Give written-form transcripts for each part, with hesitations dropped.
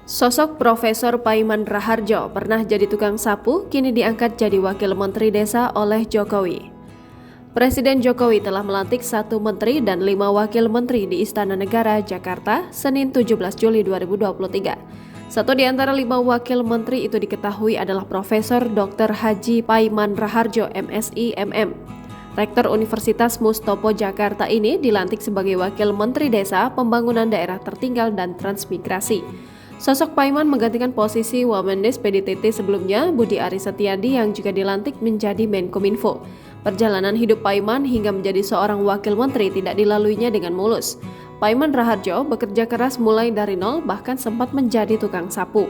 Sosok Profesor Paiman Raharjo pernah jadi tukang sapu, kini diangkat jadi Wakil Menteri Desa oleh Jokowi. Presiden Jokowi telah melantik 1 Menteri dan 5 Wakil Menteri di Istana Negara, Jakarta, Senin 17 Juli 2023. Satu di antara 5 Wakil Menteri itu diketahui adalah Profesor Dr. Haji Paiman Raharjo, MSI, MM. Rektor Universitas Mustopo Jakarta ini dilantik sebagai Wakil Menteri Desa, Pembangunan Daerah Tertinggal dan Transmigrasi. Sosok Paiman menggantikan posisi Wamendes PDTT sebelumnya, Budi Aris Setiadi, yang juga dilantik menjadi Menkominfo. Perjalanan hidup Paiman hingga menjadi seorang wakil menteri tidak dilaluinya dengan mulus. Paiman Raharjo bekerja keras mulai dari nol, bahkan sempat menjadi tukang sapu.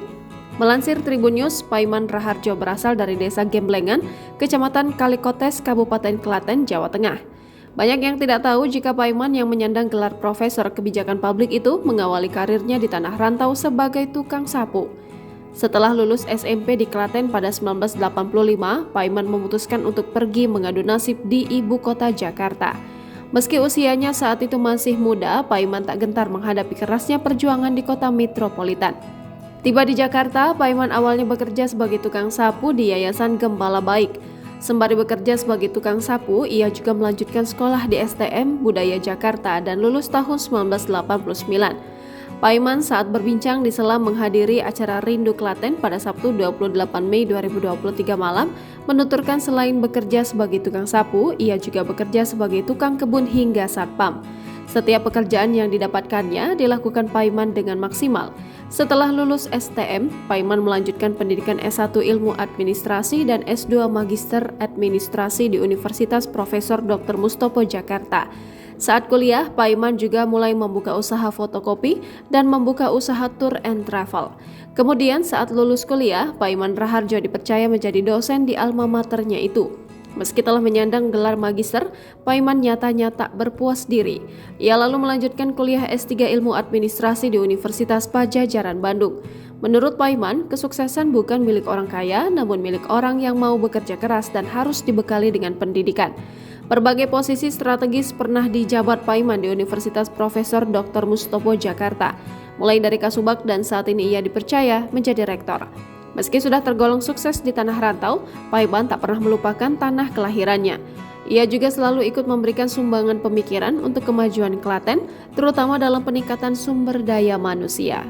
Melansir Tribun News, Paiman Raharjo berasal dari Desa Gemblengan, Kecamatan Kalikotes, Kabupaten Klaten, Jawa Tengah. Banyak yang tidak tahu jika Paiman yang menyandang gelar Profesor Kebijakan Publik itu mengawali karirnya di tanah rantau sebagai tukang sapu. Setelah lulus SMP di Klaten pada 1985, Paiman memutuskan untuk pergi mengadu nasib di ibu kota Jakarta. Meski usianya saat itu masih muda, Paiman tak gentar menghadapi kerasnya perjuangan di kota metropolitan. Tiba di Jakarta, Paiman awalnya bekerja sebagai tukang sapu di Yayasan Gembala Baik. Sembari bekerja sebagai tukang sapu, ia juga melanjutkan sekolah di STM Budaya Jakarta dan lulus tahun 1989. Paiman saat berbincang di sela menghadiri acara Rindu Klaten pada Sabtu 28 Mei 2023 malam, menuturkan selain bekerja sebagai tukang sapu, ia juga bekerja sebagai tukang kebun hingga satpam. Setiap pekerjaan yang didapatkannya dilakukan Paiman dengan maksimal. Setelah lulus STM, Paiman melanjutkan pendidikan S1 Ilmu Administrasi dan S2 Magister Administrasi di Universitas Profesor Dr. Mustopo Jakarta. Saat kuliah, Paiman juga mulai membuka usaha fotokopi dan membuka usaha tour and travel. Kemudian saat lulus kuliah, Paiman Raharjo dipercaya menjadi dosen di alma maternya itu. Meski telah menyandang gelar magister, Paiman nyatanya tak berpuas diri. Ia lalu melanjutkan kuliah S3 Ilmu Administrasi di Universitas Padjadjaran Bandung. Menurut Paiman, kesuksesan bukan milik orang kaya, namun milik orang yang mau bekerja keras dan harus dibekali dengan pendidikan. Berbagai posisi strategis pernah dijabat Paiman di Universitas Profesor Dr. Mustopo Jakarta, mulai dari Kasubag dan saat ini ia dipercaya menjadi rektor. Meski sudah tergolong sukses di tanah rantau, Paiman tak pernah melupakan tanah kelahirannya. Ia juga selalu ikut memberikan sumbangan pemikiran untuk kemajuan Klaten, terutama dalam peningkatan sumber daya manusia.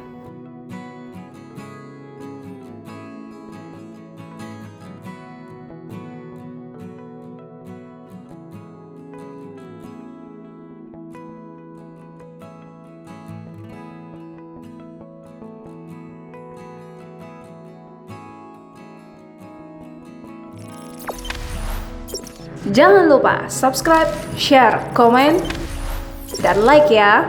Jangan lupa subscribe, share, komen, dan like ya.